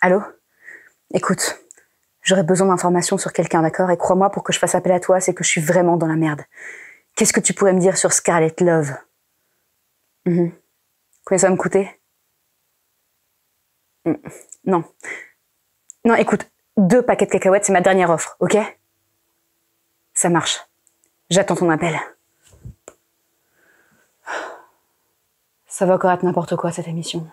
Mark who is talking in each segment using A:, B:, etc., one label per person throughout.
A: Allô? Écoute, j'aurais besoin d'informations sur quelqu'un, d'accord? Et crois-moi, pour que je fasse appel à toi, c'est que je suis vraiment dans la merde. Qu'est-ce que tu pourrais me dire sur Scarlet Love? Combien ça va me coûter? Non. Non, écoute, 2 paquets de cacahuètes, c'est ma dernière offre, ok? Ça marche. J'attends ton appel. Ça va encore être n'importe quoi, cette émission.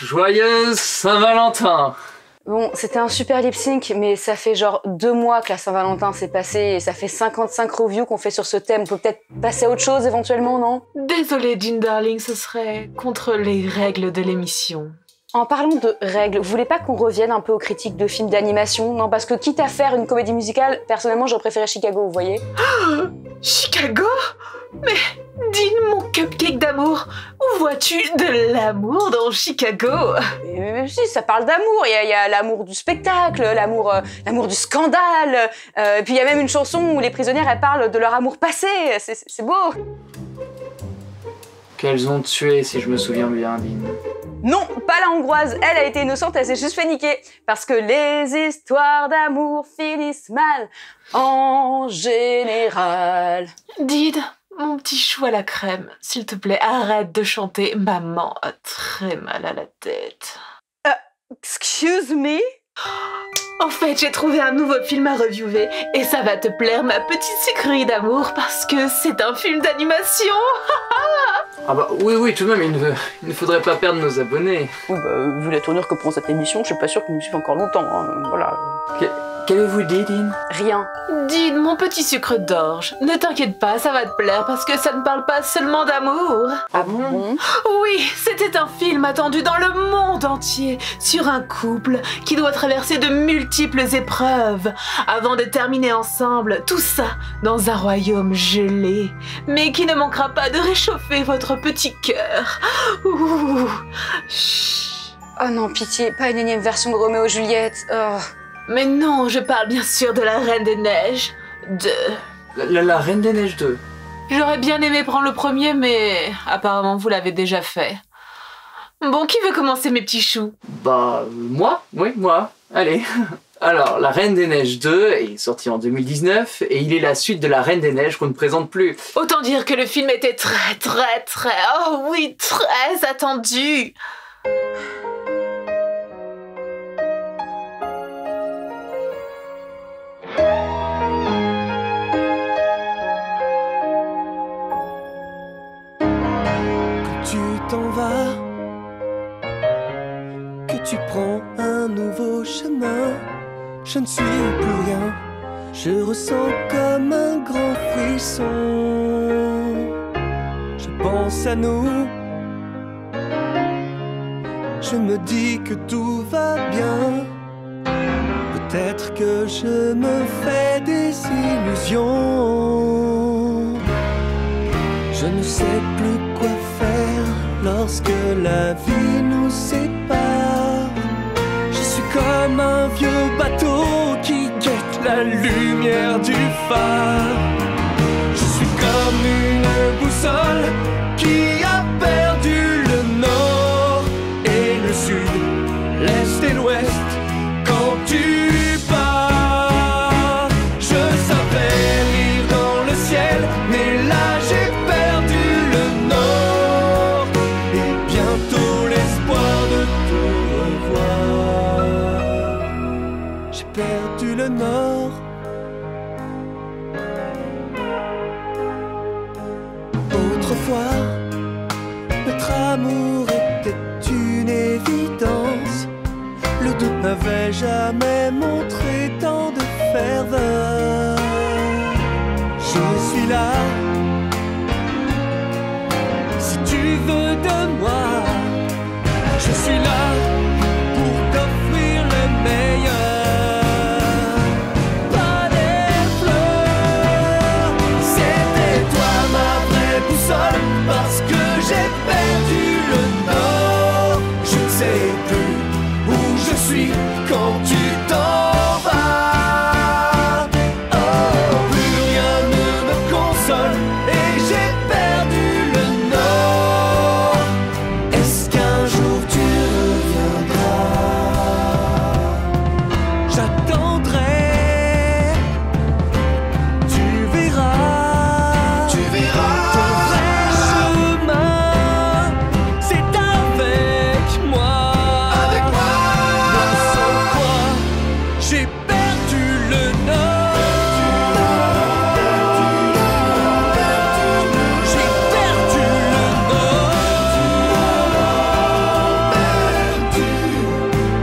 B: Joyeuse Saint-Valentin!
A: Bon, c'était un super lip sync, mais ça fait genre 2 mois que la Saint-Valentin s'est passée et ça fait 55 reviews qu'on fait sur ce thème. On peut peut-être passer à autre chose éventuellement, non?
C: Désolée, Jean Darling, ce serait contre les règles de l'émission.
A: En parlant de règles, vous voulez pas qu'on revienne un peu aux critiques de films d'animation? Non, parce que quitte à faire une comédie musicale, personnellement j'aurais préféré Chicago, vous voyez?
C: Chicago? Mais Dean, mon cupcake d'amour, où vois-tu de l'amour dans Chicago?
A: Mais si, ça parle d'amour, il y a l'amour du spectacle, l'amour du scandale, et puis il y a même une chanson où les prisonnières elles parlent de leur amour passé, c'est beau.
B: Qu'elles ont tué, si je me souviens bien, Dean.
A: Non, pas la hongroise, elle a été innocente, elle s'est juste fait niquer. Parce que les histoires d'amour finissent mal, en général.
C: Dean, mon petit chou à la crème, s'il te plaît, arrête de chanter. Maman a très mal à la tête.
A: Excuse me?
C: En fait, j'ai trouvé un nouveau film à reviewer et ça va te plaire, ma petite sucrerie d'amour, parce que c'est un film d'animation.
B: Ah bah oui, tout de même, il ne faudrait pas perdre nos abonnés.
A: Oui, bah, vu la tournure que prend cette émission, je suis pas sûre qu'ils nous suivent encore longtemps, hein, voilà.
B: Qu'avez-vous dit, Dean?
A: Rien.
C: Dean, mon petit sucre d'orge, ne t'inquiète pas, ça va te plaire parce que ça ne parle pas seulement d'amour.
B: Ah bon?
C: Oui, c'était un film attendu dans le monde entier sur un couple qui doit traverser de multiples épreuves avant de terminer ensemble, tout ça dans un royaume gelé, mais qui ne manquera pas de réchauffer votre petit cœur. Ouh. Chut.
A: Oh non, pitié, pas une énième version de Roméo et Juliette. Oh.
C: Mais non, je parle bien sûr de la Reine des Neiges 2.
B: La Reine des Neiges 2.
C: J'aurais bien aimé prendre le premier, mais apparemment vous l'avez déjà fait. Bon, qui veut commencer, mes petits choux?
B: Bah, moi? Oui, moi. Allez. Alors, La Reine des Neiges 2 est sorti en 2019 et il est la suite de La Reine des Neiges qu'on ne présente plus.
C: Autant dire que le film était très, oh oui, très attendu.
D: Tu t'en vas, que tu prends un nouveau chemin, je ne suis plus rien, je ressens comme un grand frisson. Je pense à nous, je me dis que tout va bien, peut-être que je me fais des illusions. Je ne sais plus quoi faire lorsque la vie nous sépare. Je suis comme un vieux bateau qui guette la lumière du phare. Je suis comme une boussole qui a perdu le nord et le sud, l'est et l'ouest. Quand tu pars, je savais lire dans le ciel, mais là j'ai perdu le nord et bientôt l'espoir de te revoir. J'ai perdu le nord. Autrefois, notre amour était une évidence. Le doux n'avait jamais montré tant de ferveur. Je suis là, si tu veux de moi, je suis là pour t'offrir le meilleur. Pas des fleurs, c'était toi ma vraie boussole, parce que j'ai perdu le nord. Je ne sais plus où je suis quand tu t'en vas. Oh, plus rien ne me console et j'ai perdu le nord. Est-ce qu'un jour tu reviendras? J'attendrai, tu verras. Tu verras. Ton vrai chemin, c'est avec moi. Avec moi. Mais sans toi, j'ai perdu le nord. J'ai perdu le nord.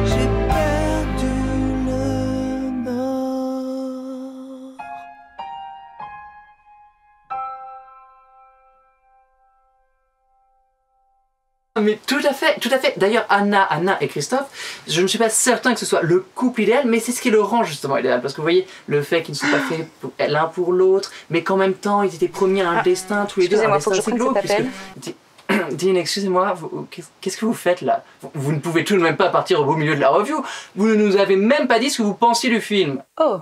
D: J'ai perdu le nord.
B: Mais tout à fait, tout à fait. D'ailleurs, Anna et Christophe, je ne suis pas certain que ce soit le couple idéal, mais c'est ce qui le rend justement idéal. Parce que vous voyez, le fait qu'ils ne sont pas faits l'un pour l'autre, mais qu'en même temps, ils étaient promis à un destin, tous les deux.
A: Excusez-moi,
B: un
A: faut que je
B: destin
A: prenne cet appel.
B: Dean, excusez-moi, qu'est-ce que vous faites là? Vous ne pouvez tout de même pas partir au beau milieu de la review. Vous ne nous avez même pas dit ce que vous pensiez du film.
A: Oh,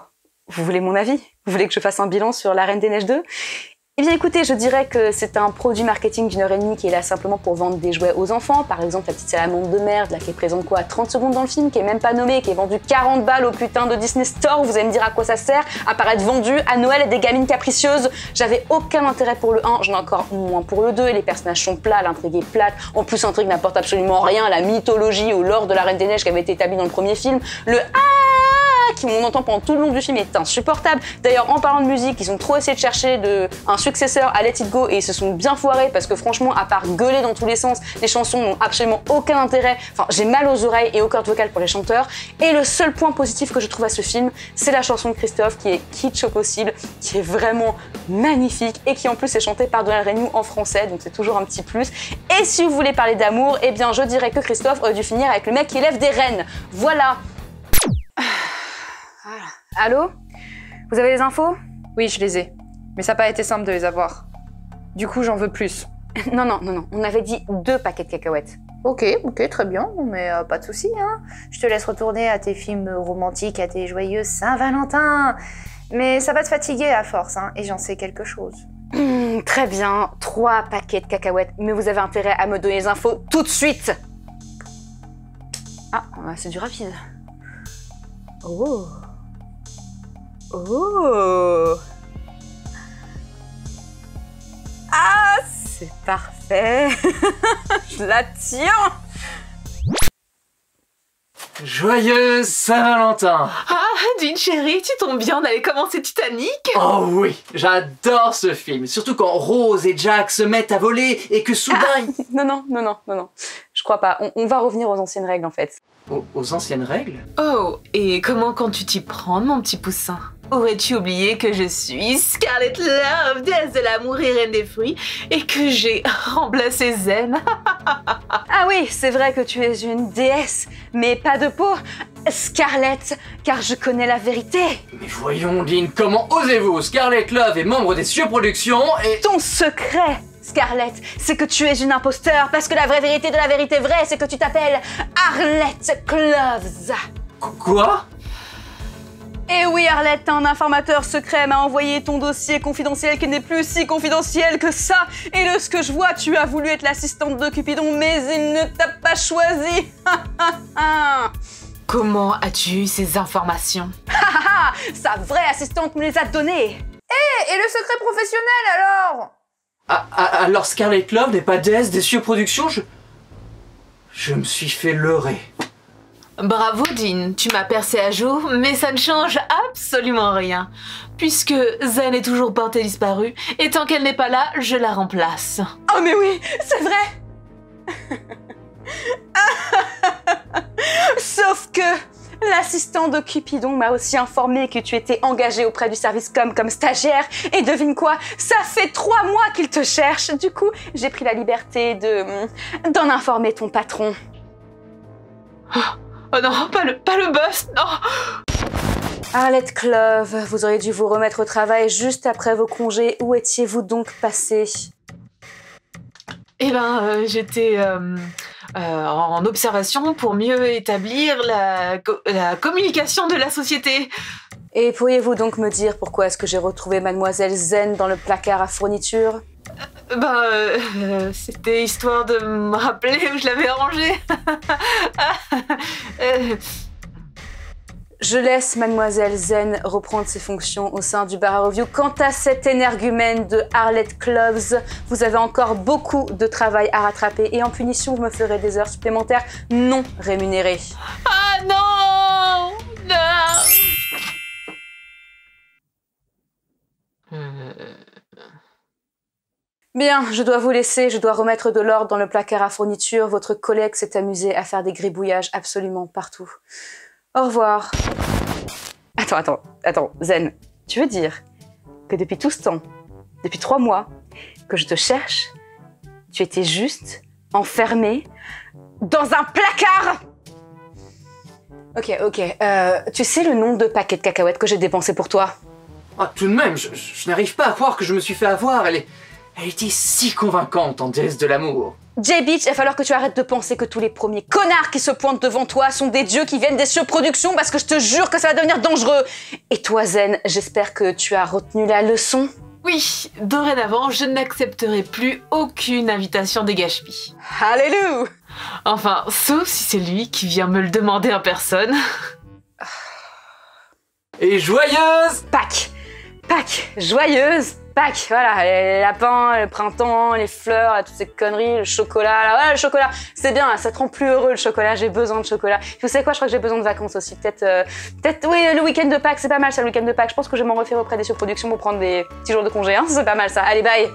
A: vous voulez mon avis? Vous voulez que je fasse un bilan sur La Reine des Neiges 2? Eh bien écoutez, je dirais que c'est un produit marketing d'1h30 qui est là simplement pour vendre des jouets aux enfants. Par exemple, la petite salamandre de merde, là, qui est présente quoi, 30 secondes dans le film, qui est même pas nommée, qui est vendue 40 balles au putain de Disney Store. Vous allez me dire à quoi ça sert, à paraître vendue à Noël à des gamines capricieuses. J'avais aucun intérêt pour le 1, j'en ai encore moins pour le 2. Les personnages sont plats, l'intrigue est plate. En plus, l'intrigue n'apporte absolument rien à la mythologie ou lore de la Reine des Neiges qui avait été établie dans le premier film. Le qui on entend pendant tout le long du film est insupportable. D'ailleurs, en parlant de musique, ils ont trop essayé de chercher un successeur à Let It Go et ils se sont bien foirés parce que franchement, à part gueuler dans tous les sens, les chansons n'ont absolument aucun intérêt. Enfin, j'ai mal aux oreilles et aux cordes vocales pour les chanteurs. Et le seul point positif que je trouve à ce film, c'est la chanson de Christophe qui est kitsch au possible, qui est vraiment magnifique et qui en plus est chantée par Donald Renew en français, donc c'est toujours un petit plus. Et si vous voulez parler d'amour, eh bien je dirais que Christophe aurait dû finir avec le mec qui élève des rennes. Voilà. Allô? Vous avez les infos?
E: Oui, je les ai. Mais ça n'a pas été simple de les avoir. Du coup, j'en veux plus.
A: Non, on avait dit 2 paquets de cacahuètes.
E: Ok, très bien, mais pas de souci, hein. Je te laisse retourner à tes films romantiques, à tes joyeux Saint-Valentin. Mais ça va te fatiguer à force, hein, et j'en sais quelque chose.
A: Très bien, 3 paquets de cacahuètes, mais vous avez intérêt à me donner les infos tout de suite. Ah, c'est du rapide. Oh. Ah, c'est parfait. Je la tiens.
B: Joyeux Saint-Valentin!
C: Ah, Dean chérie, tu tombes bien, on allait commencer Titanic?
B: Oh oui, j'adore ce film, surtout quand Rose et Jack se mettent à voler et que soudain...
A: Non, je crois pas. On va revenir aux anciennes règles en fait.
B: Aux anciennes règles?
C: Oh, et comment comptes-tu t'y prendre, mon petit poussin? Aurais-tu oublié que je suis Scarlet Love, déesse de l'amour et reine des fruits, et que j'ai remplacé Zen?
A: Ah oui, c'est vrai que tu es une déesse, mais pas de peau, Scarlett, car je connais la vérité.
B: Mais voyons, Dean, comment osez-vous? Scarlet Love est membre des Cieux Productions et...
A: Ton secret, Scarlett, c'est que tu es une imposteur, parce que la vraie vérité de la vérité vraie, c'est que tu t'appelles Arlette Cloves.
B: Quoi?
A: Eh oui, Arlette, un informateur secret m'a envoyé ton dossier confidentiel qui n'est plus si confidentiel que ça. Et de ce que je vois, tu as voulu être l'assistante de Cupidon, mais il ne t'a pas choisi.
C: Comment as-tu eu ces informations?
A: Sa vraie assistante me les a données.
E: Et le secret professionnel alors?
B: Alors Scarlet Love n'est pas déesse des Cieux Productions? Je me suis fait leurrer.
C: Bravo Dean, tu m'as percé à jour, mais ça ne change absolument rien. Puisque Zen est toujours portée disparue, et tant qu'elle n'est pas là, je la remplace.
A: Oh mais oui, c'est vrai. Sauf que L'assistant de Cupidon m'a aussi informé que tu étais engagé auprès du service comme stagiaire. Et devine quoi? Ça fait 3 mois qu'il te cherche. Du coup, j'ai pris la liberté d'en informer ton patron.
C: Oh non, pas le boss, non!
A: Arlette Clove, vous auriez dû vous remettre au travail juste après vos congés. Où étiez-vous donc passé?
C: Eh ben, j'étais en observation pour mieux établir la communication de la société.
A: Et pourriez-vous donc me dire pourquoi est-ce que j'ai retrouvé Mademoiselle Zen dans le placard à fourniture?
C: C'était histoire de me rappeler où je l'avais rangée.
A: Je laisse Mademoiselle Zen reprendre ses fonctions au sein du Bar Review. Quant à cet énergumène de Arlette Cloves, vous avez encore beaucoup de travail à rattraper et en punition, vous me ferez des heures supplémentaires non rémunérées.
C: Ah non! Non!
A: Bien, je dois vous laisser, je dois remettre de l'ordre dans le placard à fourniture. Votre collègue s'est amusé à faire des gribouillages absolument partout. Au revoir. Attends, Zen, tu veux dire que depuis tout ce temps, depuis 3 mois, que je te cherche, tu étais juste enfermée dans un placard? Ok, tu sais le nombre de paquets de cacahuètes que j'ai dépensé pour toi?
B: Ah, tout de même, je n'arrive pas à croire que je me suis fait avoir. Elle était si convaincante en déesse de l'amour.
A: J-Bitch, il va falloir que tu arrêtes de penser que tous les premiers connards qui se pointent devant toi sont des dieux qui viennent des surproductions parce que je te jure que ça va devenir dangereux. Et toi, Zen, j'espère que tu as retenu la leçon.
C: Oui, dorénavant, je n'accepterai plus aucune invitation des gâchepis.
A: Alléluia!
C: Enfin, sauf si c'est lui qui vient me le demander en personne.
B: Et joyeuse
A: Pâques, joyeuse Pâques, voilà, les lapins, le printemps, les fleurs, toutes ces conneries, le chocolat, là, ouais, le chocolat, c'est bien, ça te rend plus heureux le chocolat, j'ai besoin de chocolat. Vous savez quoi, je crois que j'ai besoin de vacances aussi, peut-être, oui, le week-end de Pâques, c'est pas mal ça, le week-end de Pâques, je pense que je vais m'en refaire auprès des surproductions pour prendre des petits jours de congé, hein, c'est pas mal ça, allez, bye.